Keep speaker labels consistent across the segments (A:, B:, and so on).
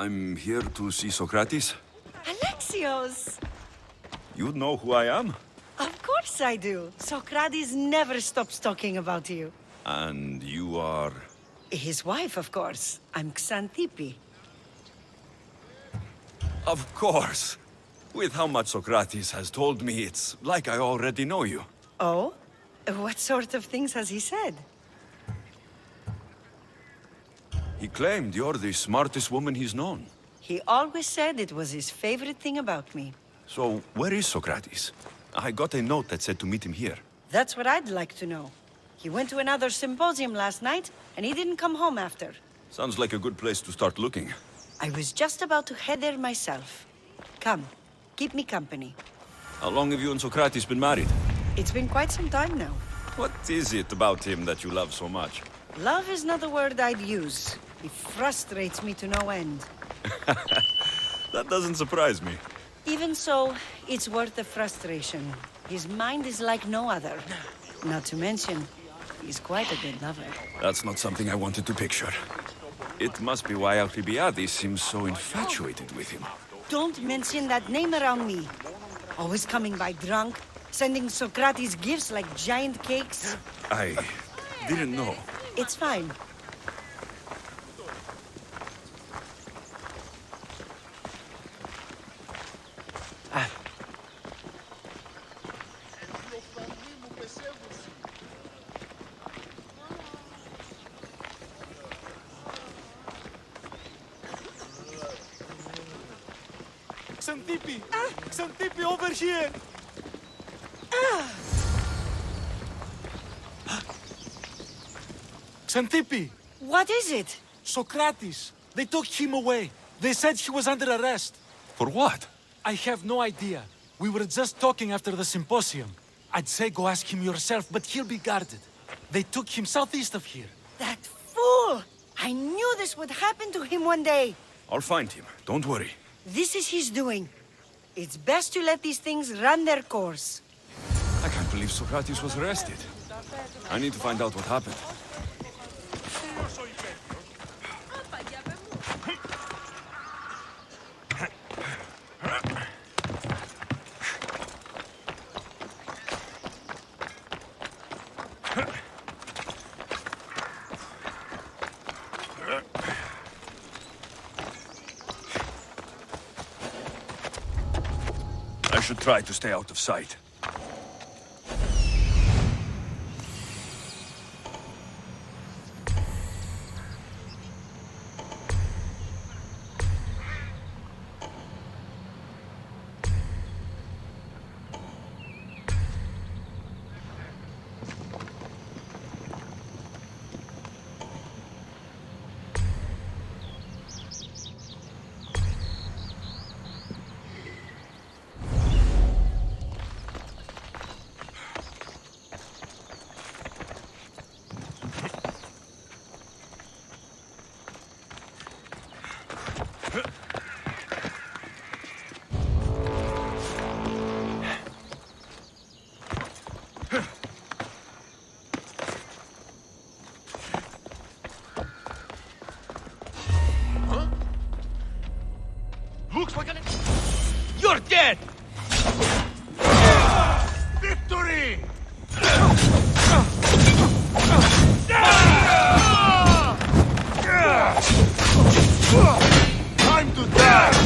A: I'm here to see Socrates.
B: Alexios!
A: You know who I am?
B: Of course I do. Socrates never stops talking about you.
A: And you are...
B: His wife, of course. I'm Xanthippe.
A: Of course. With how much Socrates has told me, it's like I already know you.
B: Oh? What sort of things has he said?
A: He claimed you're the smartest woman he's known.
B: He always said it was his favorite thing about me.
A: So, where is Socrates? I got a note that said to meet him here.
B: That's what I'd like to know. He went to another symposium last night, and he didn't come home after.
A: Sounds like a good place to start looking.
B: I was just about to head there myself. Come, keep me company.
A: How long have you and Socrates been married?
B: It's been quite some time now.
A: What is it about him that you love so much?
B: Love is not the word I'd use. He frustrates me to no end.
A: That doesn't surprise me.
B: Even so, it's worth the frustration. His mind is like no other. Not to mention, he's quite a good lover.
A: That's not something I wanted to picture. It must be why Alcibiades seems so infatuated with him.
B: Don't mention that name around me. Always coming by drunk, sending Socrates gifts like giant cakes.
A: I didn't know.
B: It's fine.
C: Xanthippe! Xanthippe, over here! Xanthippe!
B: What is it?
C: Socrates! They took him away. They said he was under arrest.
A: For what?
C: I have no idea. We were just talking after the symposium. I'd say go ask him yourself, but he'll be guarded. They took him southeast of here.
B: That fool! I knew this would happen to him one day.
A: I'll find him. Don't worry.
B: This is his doing. It's best to let these things run their course.
A: I can't believe Socrates was arrested. I need to find out what happened. I should try to stay out of sight.
D: Looks like You're dead! Victory! Time to die!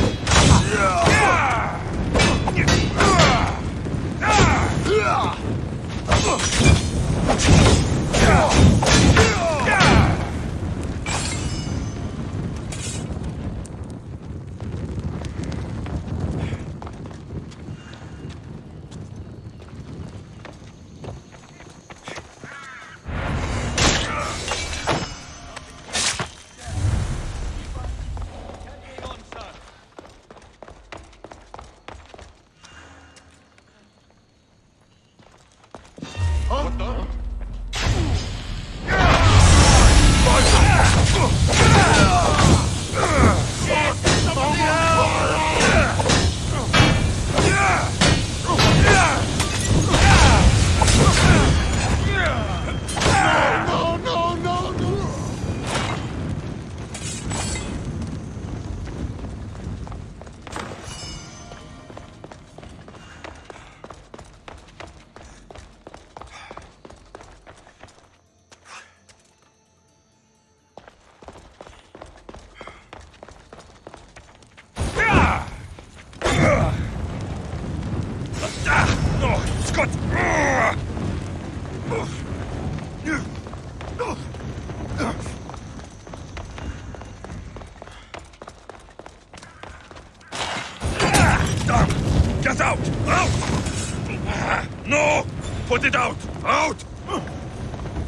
D: Out!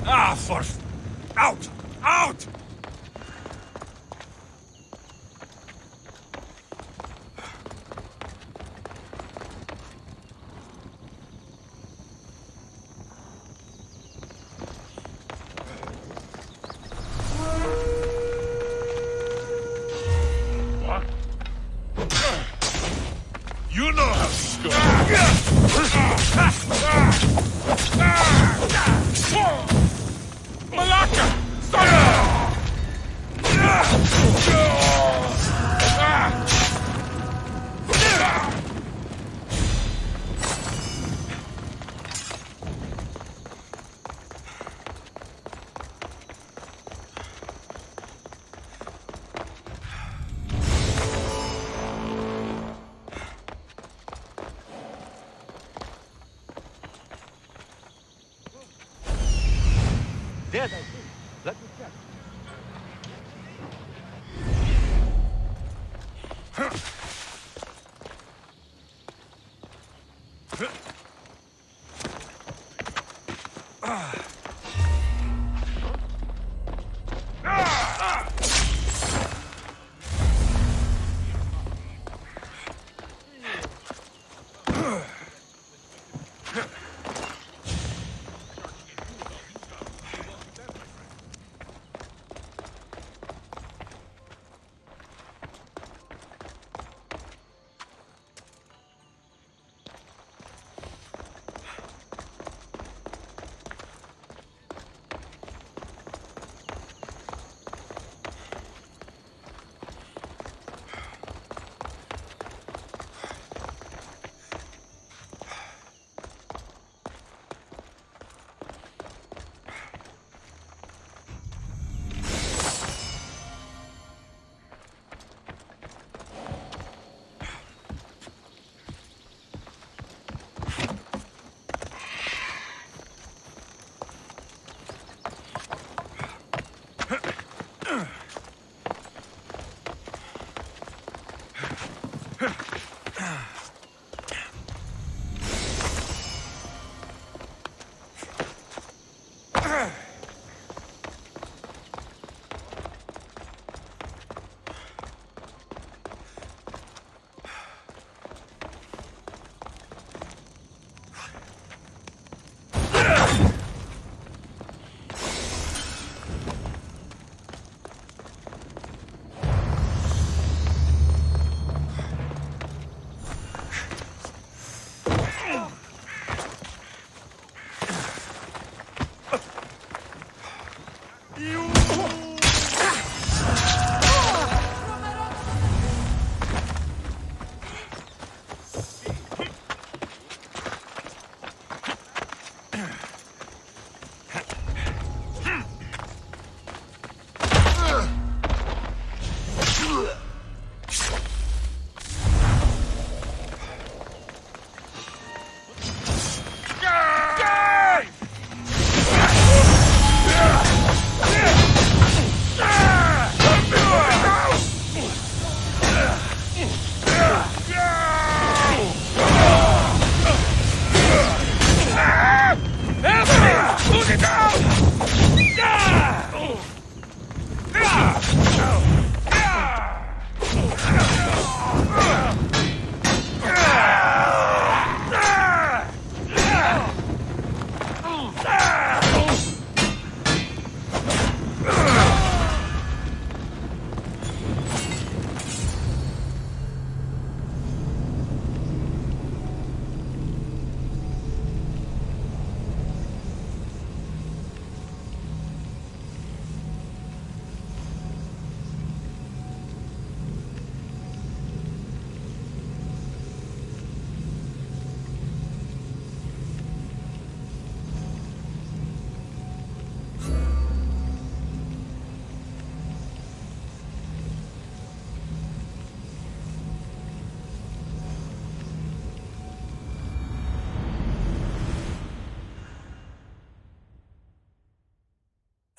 D: Ah, for... Out! Out! You know how this goes. Malaka!
E: Dead, I think. Let me check.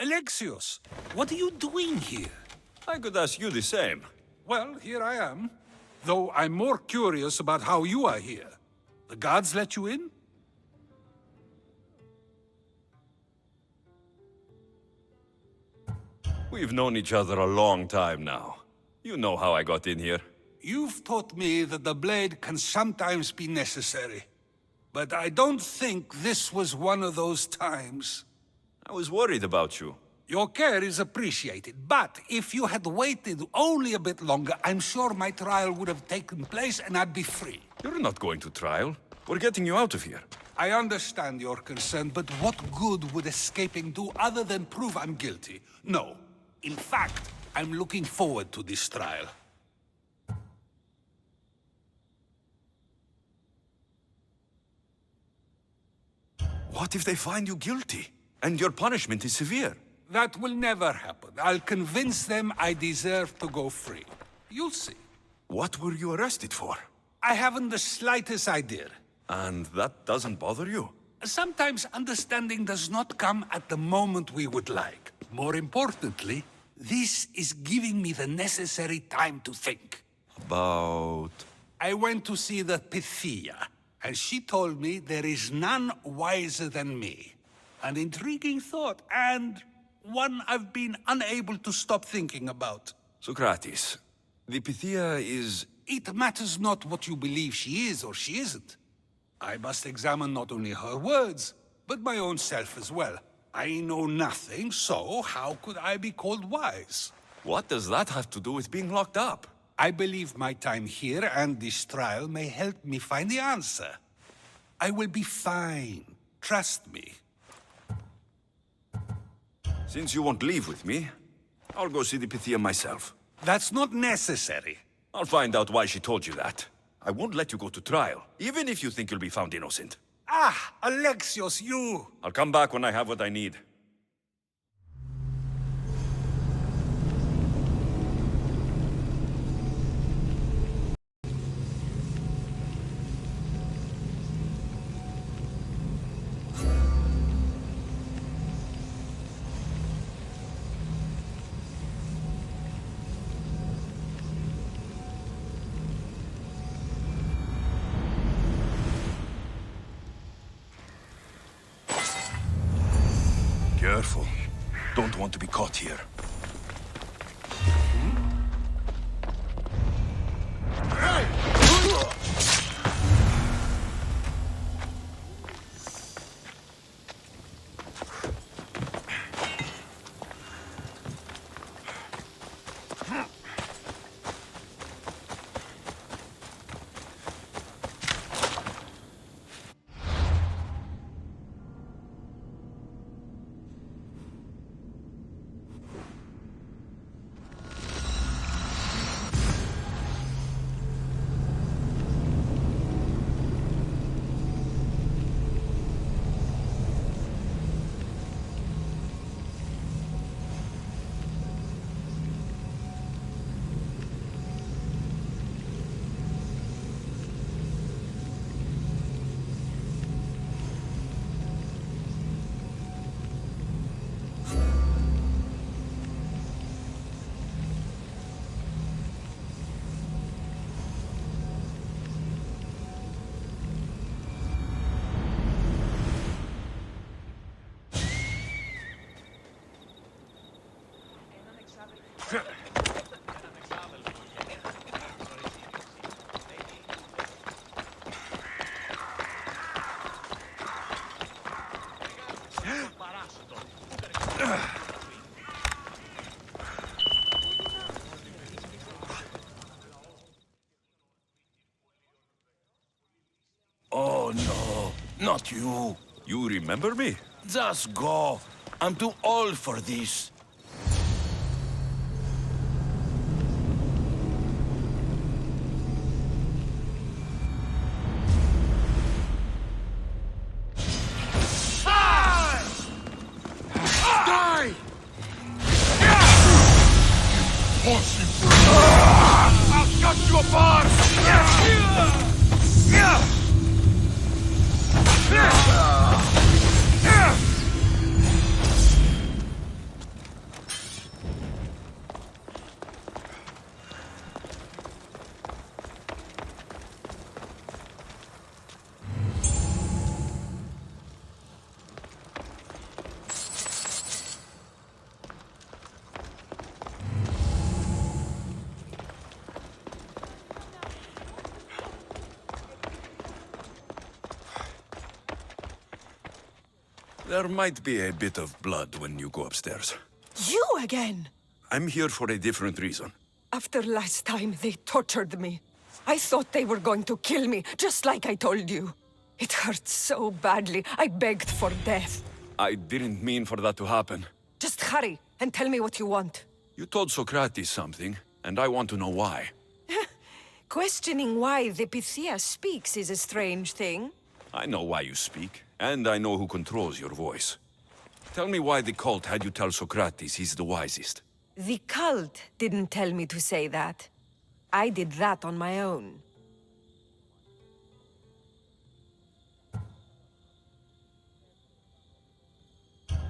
F: Alexios, what are you doing here?
A: I could ask you the same.
F: Well, here I am. Though I'm more curious about how you are here. The guards let you in?
A: We've known each other a long time now. You know how I got in here.
F: You've taught me that the blade can sometimes be necessary. But I don't think this was one of those times.
A: I was worried about you.
F: Your care is appreciated, but if you had waited only a bit longer, I'm sure my trial would have taken place and I'd be free.
A: You're not going to trial. We're getting you out of here.
F: I understand your concern, but what good would escaping do other than prove I'm guilty? No. In fact, I'm looking forward to this trial.
A: What if they find you guilty? And your punishment is severe?
F: That will never happen. I'll convince them I deserve to go free. You'll see.
A: What were you arrested for?
F: I haven't the slightest idea.
A: And that doesn't bother you?
F: Sometimes understanding does not come at the moment we would like. More importantly, this is giving me the necessary time to think.
A: About...
F: I went to see the Pythia, and she told me there is none wiser than me. An intriguing thought, and one I've been unable to stop thinking about.
A: Socrates, the Pythia is...
F: It matters not what you believe she is or she isn't. I must examine not only her words, but my own self as well. I know nothing, so how could I be called wise?
A: What does that have to do with being locked up?
F: I believe my time here and this trial may help me find the answer. I will be fine. Trust me.
A: Since you won't leave with me, I'll go see the Pythia myself.
F: That's not necessary.
A: I'll find out why she told you that. I won't let you go to trial, even if you think you'll be found innocent.
F: Ah, Alexios, you!
A: I'll come back when I have what I need. Careful. Don't want to be caught here.
G: Oh no, not you.
A: You remember me?
G: Just go. I'm too old for this.
D: Die! Impossible! I'll cut you apart!
A: There might be a bit of blood when you go upstairs.
H: You again?
A: I'm here for a different reason.
H: After last time, they tortured me. I thought they were going to kill me, just like I told you. It hurt so badly, I begged for death.
A: I didn't mean for that to happen.
H: Just hurry, and tell me what you want.
A: You told Socrates something, and I want to know why.
H: Questioning why the Pythia speaks is a strange thing.
A: I know why you speak, and I know who controls your voice. Tell me why the cult had you tell Socrates he's the wisest.
H: The cult didn't tell me to say that. I did that on my own.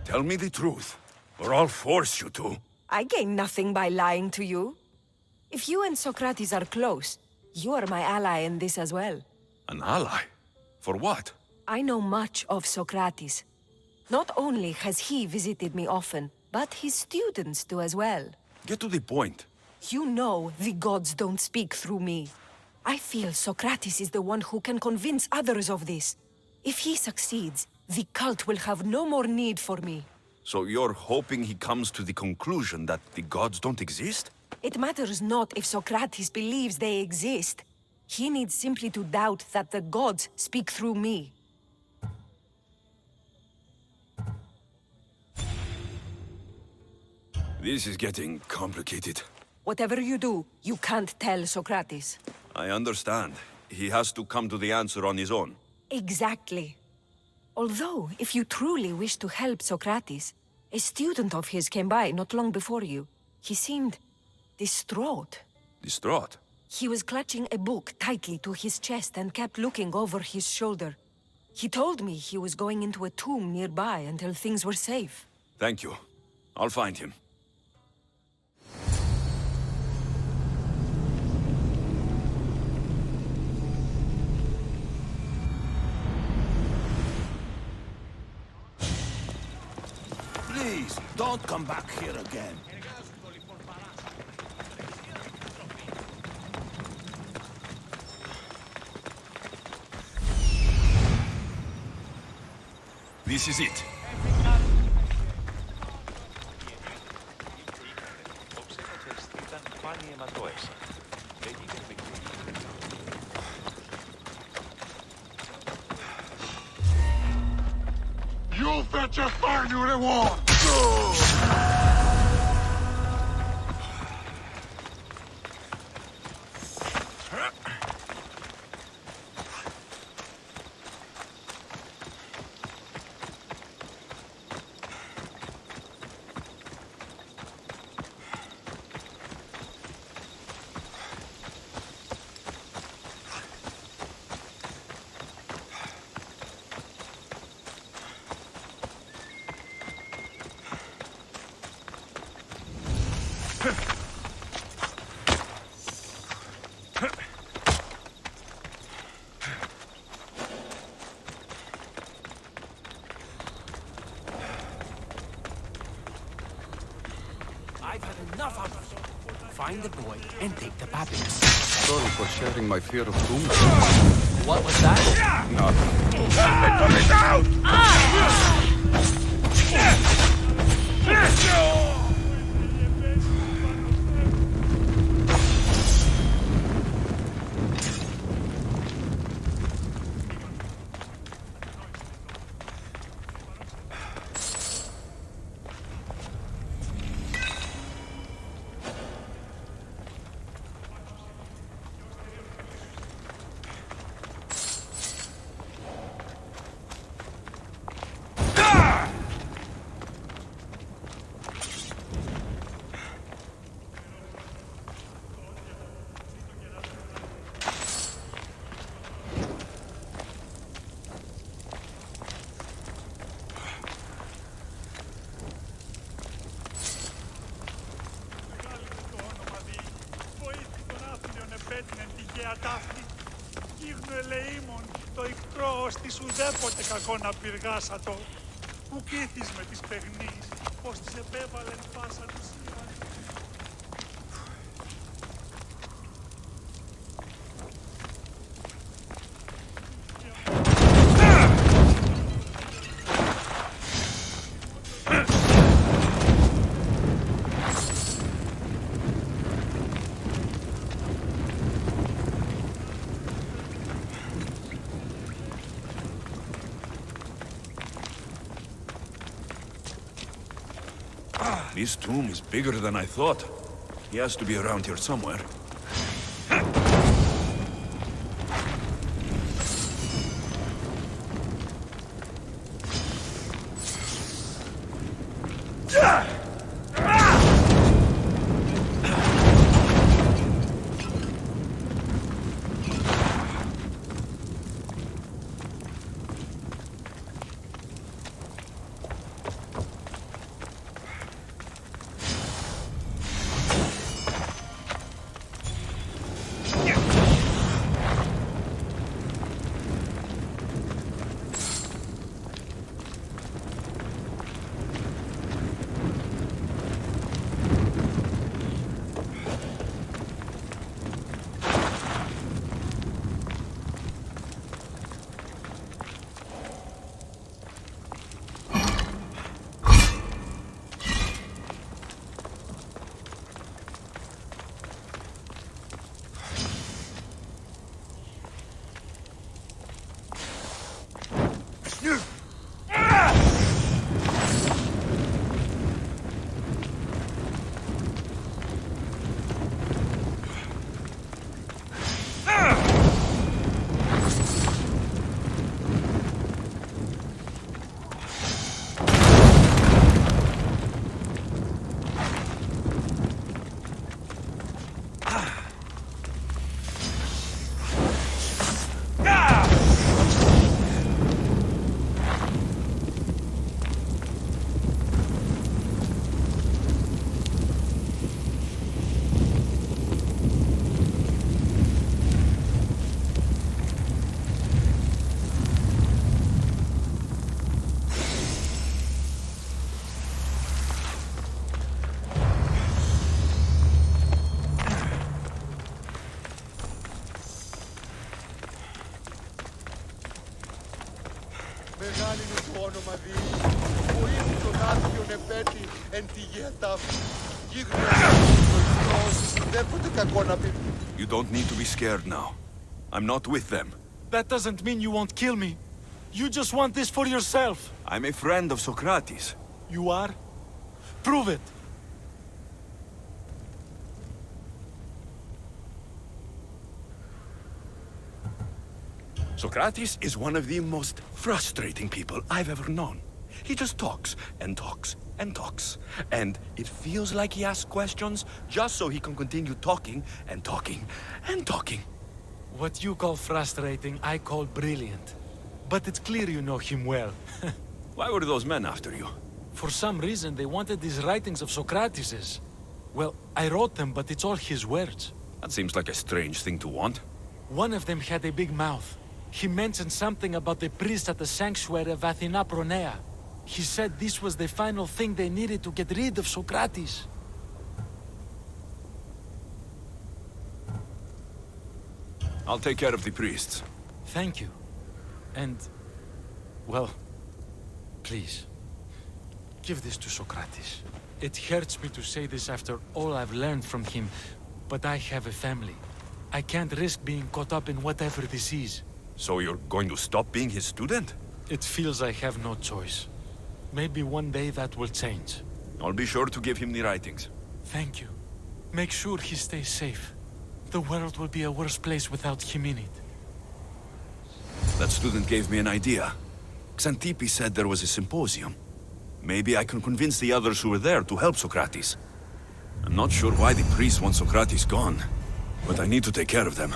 A: Tell me the truth, or I'll force you to.
H: I gain nothing by lying to you. If you and Socrates are close, you are my ally in this as well.
A: An ally? For what?
H: I know much of Socrates. Not only has he visited me often, but his students do as well.
A: Get to the point.
H: You know the gods don't speak through me. I feel Socrates is the one who can convince others of this. If he succeeds, the cult will have no more need for me.
A: So you're hoping he comes to the conclusion that the gods don't exist?
H: It matters not if Socrates believes they exist. He needs simply to doubt that the gods speak through me.
A: This is getting complicated.
H: Whatever you do, you can't tell Socrates.
A: I understand. He has to come to the answer on his own.
H: Exactly. Although, if you truly wish to help Socrates, a student of his came by not long before you. He seemed distraught.
A: Distraught?
H: He was clutching a book tightly to his chest and kept looking over his shoulder. He told me he was going into a tomb nearby until things were safe.
A: Thank you. I'll find him.
G: Please, don't come back here again.
A: This is it.
D: You'll fetch a fine reward!
I: I've had enough of it. Find the boy and take the papyrus.
J: Sorry for sharing my fear of doom.
I: What was that?
D: Γύρνου ελεήμων, το ικτρό ως ουδέποτε κακό να πυργάσατο. Που κήθεις με τις παιγνείς, πως τις επέβαλεν πάσα τους ήραν.
A: This tomb is bigger than I thought. He has to be around here somewhere.
K: Μεγάλη είναι το όνομα Δή, ο ήλιος των άθιων επέτη εν τη γέα τάφη.
A: You don't need to be scared now. I'm not with them.
C: That doesn't mean you won't kill me. You just want this for yourself.
A: I'm a friend of Socrates.
C: You are? Prove it.
A: Socrates is one of the most frustrating people I've ever known. He just talks and talks and talks. And it feels like he asks questions just so he can continue talking and talking and talking.
C: What you call frustrating, I call brilliant. But it's clear you know him well.
A: Why were those men after you?
C: For some reason, they wanted these writings of Socrates's. Well, I wrote them, but it's all his words.
A: That seems like a strange thing to want.
C: One of them had a big mouth. He mentioned something about the priest at the sanctuary of Athena Pronea. He said this was the final thing they needed to get rid of Socrates.
A: I'll take care of the priests.
C: Thank you. And, well, please, give this to Socrates. It hurts me to say this after all I've learned from him, but I have a family. I can't risk being caught up in whatever this is.
A: So you're going to stop being his student?
C: It feels I have no choice. Maybe one day that will change.
A: I'll be sure to give him the writings.
C: Thank you. Make sure he stays safe. The world will be a worse place without him in it.
A: That student gave me an idea. Xantippe said there was a symposium. Maybe I can convince the others who were there to help Socrates. I'm not sure why the priests want Socrates gone, but I need to take care of them.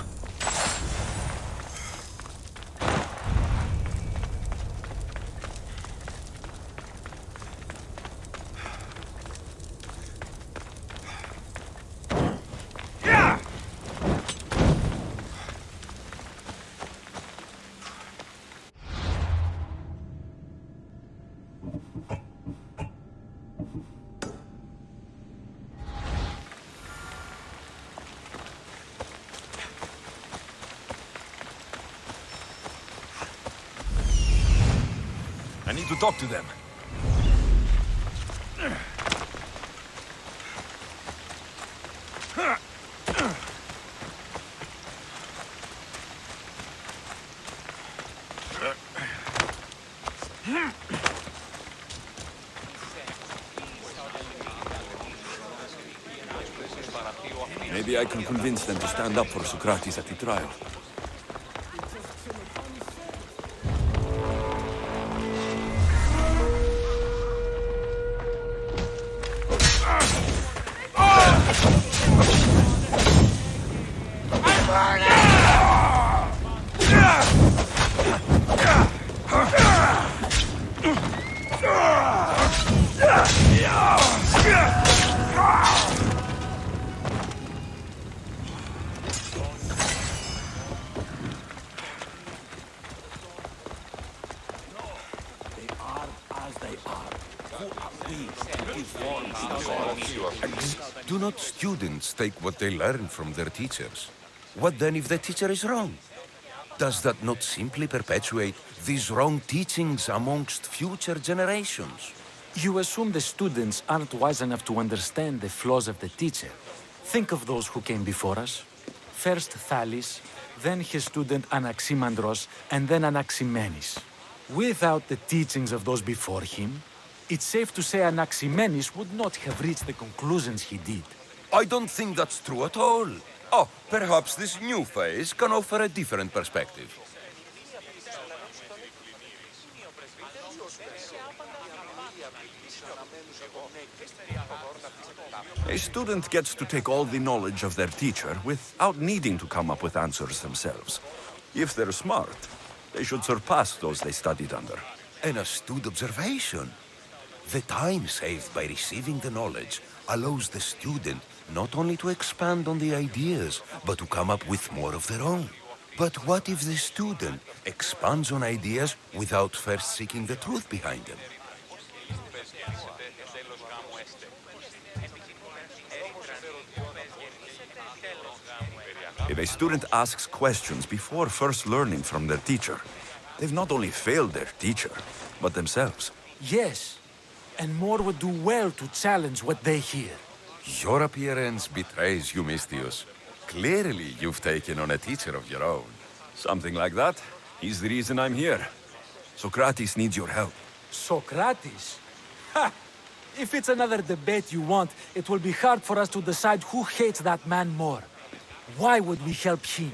A: I need to talk to them. Maybe I can convince them to stand up for Socrates at the trial.
G: Do not students take what they learn from their teachers? What then if the teacher is wrong? Does that not simply perpetuate these wrong teachings amongst future generations?
C: You assume the students aren't wise enough to understand the flaws of the teacher. Think of those who came before us. First Thales, then his student Anaximandros, and then Anaximenes. Without the teachings of those before him, it's safe to say Anaximenes would not have reached the conclusions he did.
G: I don't think that's true at all. Oh, perhaps this new phase can offer a different perspective.
A: A student gets to take all the knowledge of their teacher without needing to come up with answers themselves. If they're smart, they should surpass those they studied under.
G: An astute observation. The time saved by receiving the knowledge allows the student not only to expand on the ideas, but to come up with more of their own. But what if the student expands on ideas without first seeking the truth behind them?
A: If a student asks questions before first learning from their teacher, they've not only failed their teacher, but themselves.
C: Yes, and more would do well to challenge what they hear.
G: Your appearance betrays you, Mystius. Clearly, you've taken on a teacher of your own.
A: Something like that. He's the reason I'm here. Socrates needs your help.
C: Socrates? Ha! If it's another debate you want, it will be hard for us to decide who hates that man more. Why would we help him?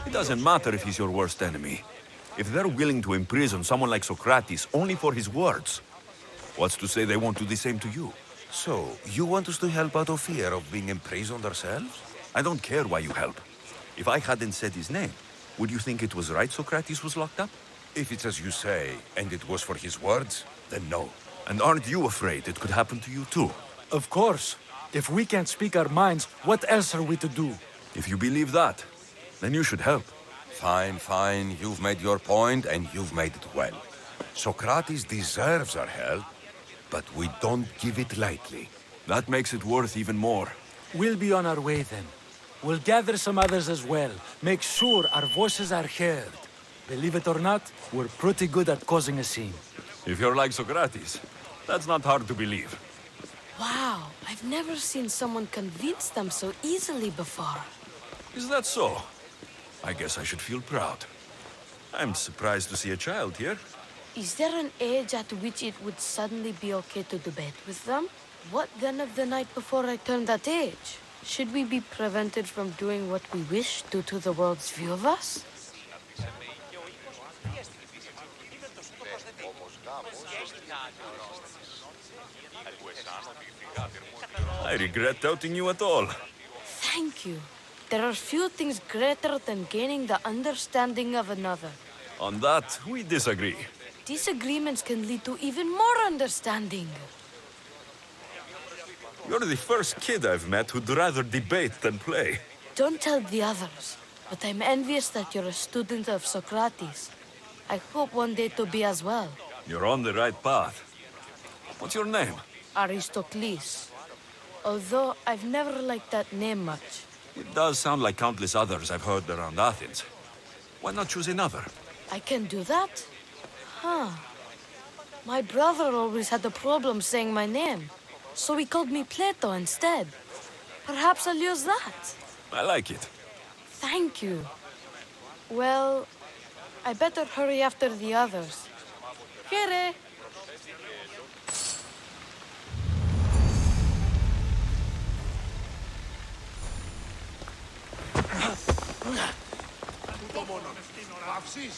A: It doesn't matter if he's your worst enemy. If they're willing to imprison someone like Socrates only for his words, what's to say they won't do the same to you?
G: So, you want us to help out of fear of being imprisoned ourselves?
A: I don't care why you help. If I hadn't said his name, would you think it was right Socrates was locked up?
G: If it's as you say, and it was for his words, then no.
A: And aren't you afraid it could happen to you too?
C: Of course. If we can't speak our minds, what else are we to do?
A: If you believe that, then you should help.
G: Fine, fine. You've made your point, and you've made it well. Socrates deserves our help, but we don't give it lightly.
A: That makes it worth even more.
C: We'll be on our way then. We'll gather some others as well. Make sure our voices are heard. Believe it or not, we're pretty good at causing a scene.
A: If you're like Socrates, that's not hard to believe.
L: Wow, I've never seen someone convince them so easily before.
A: Is that so? I guess I should feel proud. I'm surprised to see a child here.
L: Is there an age at which it would suddenly be okay to debate with them? What then of the night before I turned that age? Should we be prevented from doing what we wish due to the world's view of us?
A: I regret doubting you at all.
L: Thank you. There are few things greater than gaining the understanding of another.
A: On that, we disagree.
L: Disagreements can lead to even more understanding.
A: You're the first kid I've met who'd rather debate than play.
L: Don't tell the others, but I'm envious that you're a student of Socrates. I hope one day to be as well.
A: You're on the right path. What's your name?
L: Aristocles. Although I've never liked that name much.
A: It does sound like countless others I've heard around Athens. Why not choose another?
L: I can do that? Huh. My brother always had a problem saying my name, so he called me Plato instead. Perhaps I'll use that.
A: I like it.
L: Thank you. Well, I better hurry after the others. Here.
K: Το μόνο. Παύσεις.